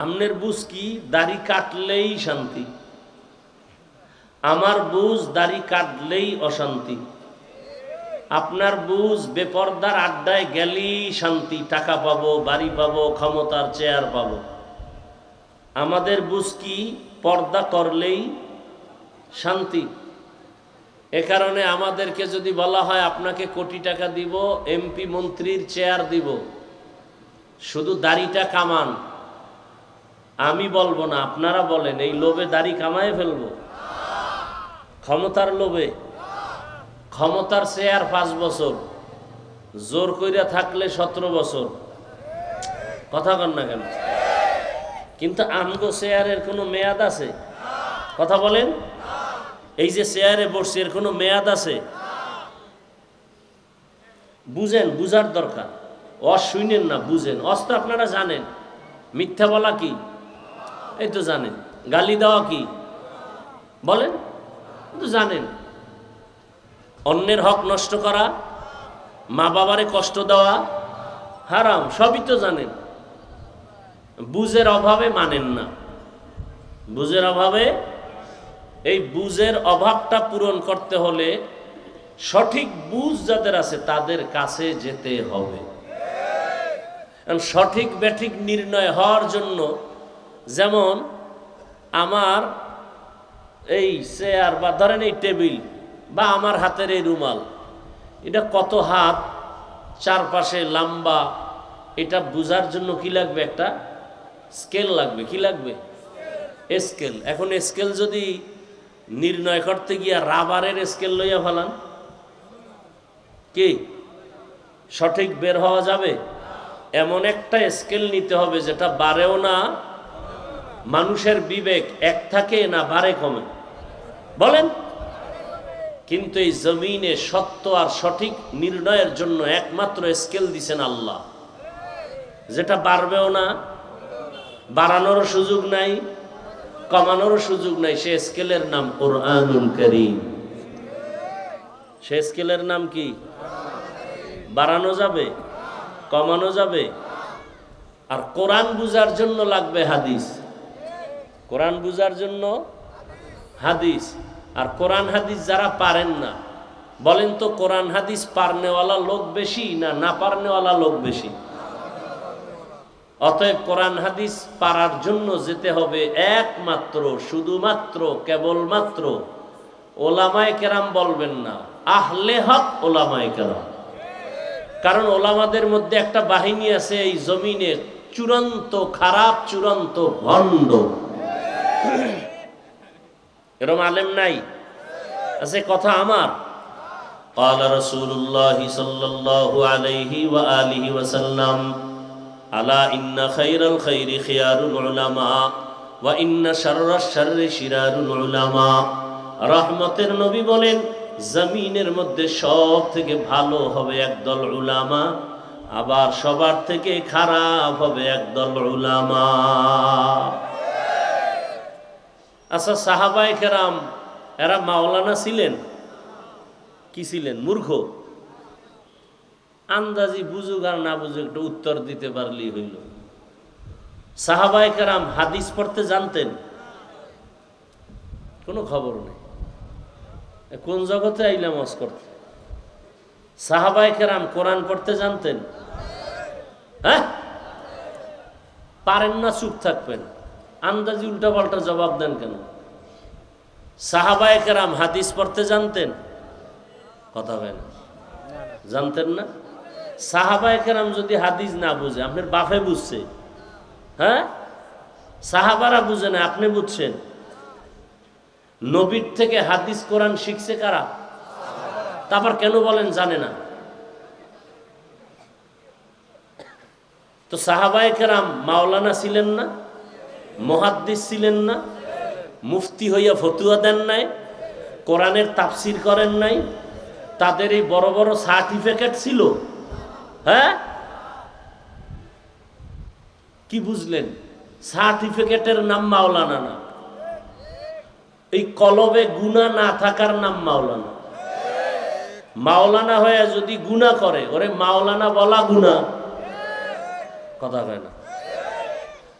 আমনের বুঝ কি দাড়ি কাটলেই শান্তি, আমার বুঝ দাড়ি কাটলেই অশান্তি। আপনার বুঝ বেপরদার আড্ডায় গেলেই শান্তি, টাকা পাবো, বাড়ি পাবো, ক্ষমতার চেয়ার পাবো। আমাদের বুঝ কি পর্দা করলেই শান্তি। এ কারণে আমাদেরকে যদি বলা হয় আপনাকে কোটি টাকা দিব, এমপি মন্ত্রীর চেয়ার দিব, শুধু দাড়িটা কামান, আমি বলবো না, আপনারা বলেন, এই লোভে দাড়ি কামায় ফেলবো? ক্ষমতার লোভে? ক্ষমতার চেয়ার 5 বছর, জোর কইরা থাকলে 17 বছর। কথা কন না কেন? কিন্তু আমগো চেয়ারের কোনো মেয়াদ আছে? কথা বলেন। এই যে চেয়ারে বসছে এর কোনো মেয়াদ আছে? বুঝেন, বুঝার দরকার। শুনেন না, বুঝেন। অস্ত্র আপনারা জানেন, মিথ্যা বলা কি এই তো জানেন, গালি দেওয়া কি বলেন তো জানেন, অন্যের হক নষ্ট করা, মা বাবারে কষ্ট দেওয়া হারাম, সবই তো জানেন। বুঝের অভাবে মানেন না, বুঝের অভাবে। এই বুঝের অভাবটা পূরণ করতে হলে সঠিক বুঝ যাদের আছে তাদের কাছে যেতে হবে। সঠিক ব্যাঠিক নির্ণয় হওয়ার জন্য, যেমন আমার এই চেয়ার বা ধরেন এই টেবিল বা আমার হাতের এই রুমাল, এটা কত হাত, চারপাশে লম্বা, এটা বুঝার জন্য কি লাগবে? একটা স্কেল লাগবে। কি লাগবে? স্কেল। এখন স্কেল যদি নির্ণয় করতে গিয়া রাবারের স্কেল লইয়া ফেলান, কি সঠিক বের হওয়া যাবে? এমন একটা স্কেল নিতে হবে যেটা বাড়েও না, মানুষের বিবেক এক থাকে না বাড়ে কমে, বলেন। কিন্তু এই জমিনে সত্য আর সঠিক নির্ণয়ের জন্য একমাত্র স্কেল দিছেন আল্লাহ, যেটা বাড়বেও না, বাড়ানোর সুযোগ নাই, কমানোর সুযোগ নাই। সে স্কেলের নাম কুরআনুল কারীম। সে স্কেলের নাম কি? বাড়ানো যাবে, কমানো যাবে। আর কোরআন বুঝার জন্য লাগবে হাদিস, কোরআন বুঝার জন্য হাদিস। আর কোরআন হাদিস যারা পারেন না, বলেন তো কোরআন হাদিস পারনেওয়ালা লোক বেশি না না পারনেওয়ালা লোক বেশি? অতএব কোরআন হাদিস পারার জন্য যেতে হবে একমাত্র, শুধুমাত্র, কেবলমাত্র ওলামায়ে কেরাম বলবেন না, আহলে হক ওলামায়ে কেরাম। কারণ ওলামাদের মধ্যে একটা বাহিনী আছে এই জমিনে চূড়ান্ত খারাপ, চূড়ান্ত ভণ্ড। এরকম আলেম নাই? আছে। কথা আমার। ক্বালা রাসূলুল্লাহ সাল্লাল্লাহু আলাইহি ওয়া আলিহি ওয়াসাল্লাম, আলা ইন্না খায়রাল খায়রি খিয়ারুল উলামা ওয়া ইন্না শাররাশ শাররি শিরারুল উলামা। রহমতের নবী বলেন, জমিনের মধ্যে সব থেকে ভালো হবে একদল উলামা, আবার সবার থেকে খারাপ হবে একদল উলামা। আচ্ছা, সাহাবায়ে কেরাম এরা মাওলানা ছিলেন? কি ছিলেন? মূর্খ? আন্দাজি বুঝুক আর না বুঝুক একটু উত্তর দিতে পারলেই হইল। সাহাবায়ে কেরাম হাদিস পড়তে জানতেন? কোনো খবর নেই। কোন জগতে আইলাম ওয়াজ করতে? সাহাবায়ে কেরাম কোরআন পড়তে জানতেন? হ্যাঁ, পারেন না, চুপ থাকবেন, আন্দাজি উল্টা পাল্টা জবাব দেন কেন? সাহাবায়ে কেরাম হাদিস পড়তে জানতেন? কথা হয় না, জানতেন না? সাহাবায়ে কেরাম যদি হাদিস না বুঝে, আপনার বাপে বুঝছে? হ্যাঁ, সাহাবারা বুঝে না, আপনি বুঝছেন। নবীর থেকে হাদিস কোরআন শিখছে কারা? তারপর কেন বলেন জানে না? তো সাহাবায়ে কেরাম মাওলানা ছিলেন না? মুহাদ্দিস ছিলেন না? মুফতি হইয়া ফতুয়া দেন নাই? কোরআনের তাফসির করেন নাই? তাদের এই বড় বড় সার্টিফিকেট ছিল? হ্যাঁ, কি বুঝলেন? সার্টিফিকেটের নাম মাওলানা না, এই কলবে গুনাহ না থাকার নাম মাওলানা। মাওলানা হয়ে যদি গুনাহ করে, ওরে মাওলানা বলা গুনাহ। কথা কয় না।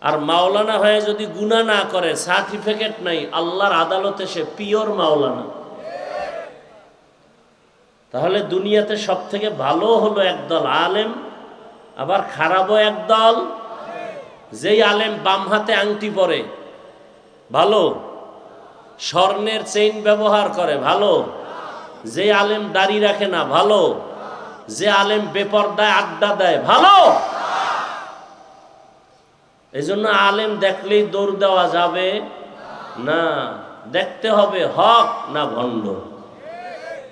আর মাওলানা হয়ে যদি গুনাহ না করে, সার্টিফিকেট নাই, আল্লাহর আদালতে সে পিওর মাওলানা। তাহলে দুনিয়াতে সব থেকে ভালো হলো একদল আলেম, আবার খারাপও একদল। যেই আলেম বাম হাতে আংটি পরে ভালো, স্বর্ণের চেইন ব্যবহার করে ভালো। যে আলেম দাড়ি রাখে না ভালো। যে আলেম বেপরদায় আড্ডা দেয় ভালো। এই জন্য আলেম দেখলেই দৌড় দেওয়া যাবে না, দেখতে হবে হক না ভণ্ড।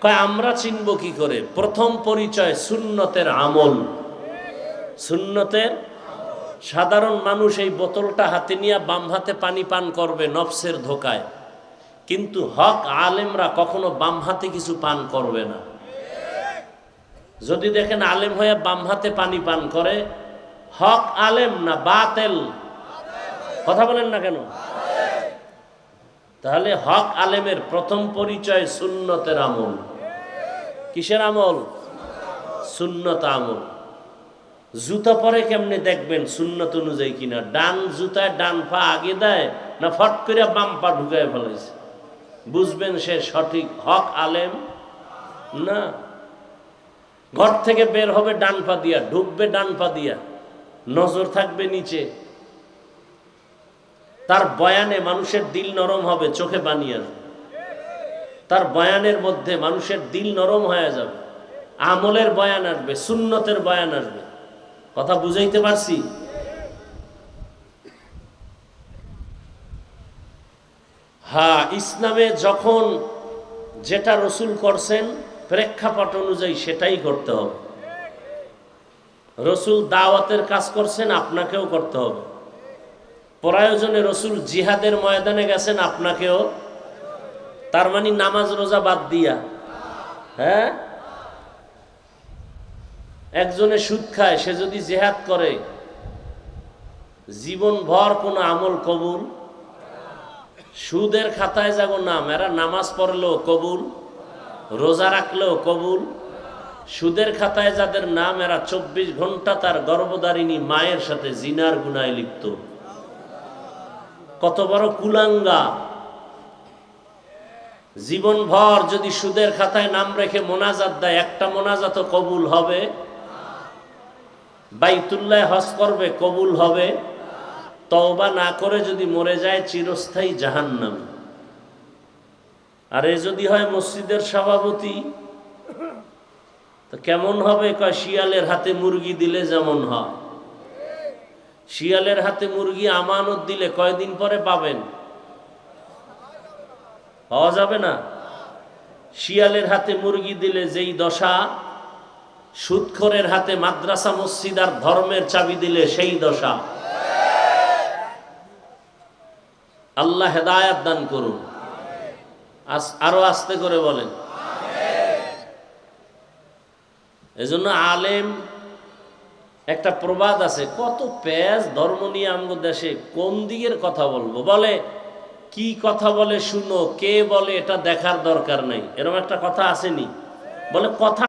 কয় আমরা চিনব কি করে? প্রথম পরিচয় সুন্নতের আমল। সুন্নতের, সাধারণ মানুষ এই বোতলটা হাতে নিয়ে বাম হাতে পানি পান করবে নফসের ধোকায়, কিন্তু হক আলেমরা কখনো বাম হাতে কিছু পান করবে না। যদি দেখেন আলেম হয়ে বাম হাতে পানি পান করে, হক আলেম না বাতেল? কথা বলেন না কেন? তাহলে হক আলেমের প্রথম পরিচয় সুন্নতের আমল। কিসের আমল? সুন্নত আমল। জুতা পরে কেমনে দেখবেন সুন্নত অনুযায়ী কিনা? ডান জুতায় ডান পা আগে দেয় না ফট করে বাম পা ঢুকায় ফেলেছে? বুঝবেন সে সঠিক হক আলেম না। ঘর থেকে বের হবে ডান পা দিয়া, ঢুকবে ডান পা দিয়া, নজর থাকবে নিচে। তার বয়ানে মানুষের দিল নরম হবে, চোখে পানি আসবে। তার বয়ানের মধ্যে মানুষের দিল নরম হয়ে যাবে, আমলের বয়ান আসবে, সুন্নতের বয়ান আসবে। কথা বুঝাইতে পারছি? হ্যাঁ, ইসলামে যখন যেটা রসুল করছেন প্রেক্ষাপট অনুযায়ী সেটাই করতে হবে। রসুল দাওয়াতের কাজ করছেন, আপনাকেও করতে হবে। প্রয়োজনে রসুল জিহাদের ময়দানে গেছেন, আপনাকেও। তার মানে নামাজ রোজা বাদ দিয়া? হ্যাঁ, একজনে সুদ খায়, সে যদি জিহাদ করে জীবন ভর কোনো আমল কবুল। সুদের খাতায় যাব নাম, এরা নামাজ পড়লেও কবুল, রোজা রাখলেও কবুল। সুদের খাতায় যাদের নাম, এরা 24 ঘন্টা তার গর্ভধারিণী মায়ের সাথে জিনার গুনায় লিপ্ত। কত বড় কুলাঙ্গা! জীবন ভর যদি সুদের খাতায় নাম রেখে মোনাজাত দেয়, একটা মোনাজাত কবুল হবে? বাইতুল্লাহ হজ করবে, কবুল হবে? তওবা না করে যদি মরে যায়, চিরস্থায়ী জাহান্নাম। আর এ যদি হয় মসজিদের সভাপতি, তো কেমন হবে? কয় শিয়ালের হাতে মুরগি দিলে যেমন হয়। শিয়ালের হাতে মুরগি আমানত দিলে কয়দিন পরে পাবেন? পাওয়া যাবে না। শিয়ালের হাতে মুরগি দিলে যেই দশা, সুদখোরের হাতে মাদ্রাসা মসজিদ আর ধর্মের চাবি দিলে সেই দশা। আল্লাহ হেদায়াত দান করুন। আরো আস্তে করে বলেন। এজন্য আলেম, একটা প্রবাদ আছে, কত পেজ ধর্ম নিয়ে আমগো দেশে, কোন দিকের কথা বলবো? বলে কি কথা বলে শুনো, কে বলে এটা দেখার দরকার নাই, এরকম একটা কথা আসেনি? বলে কথা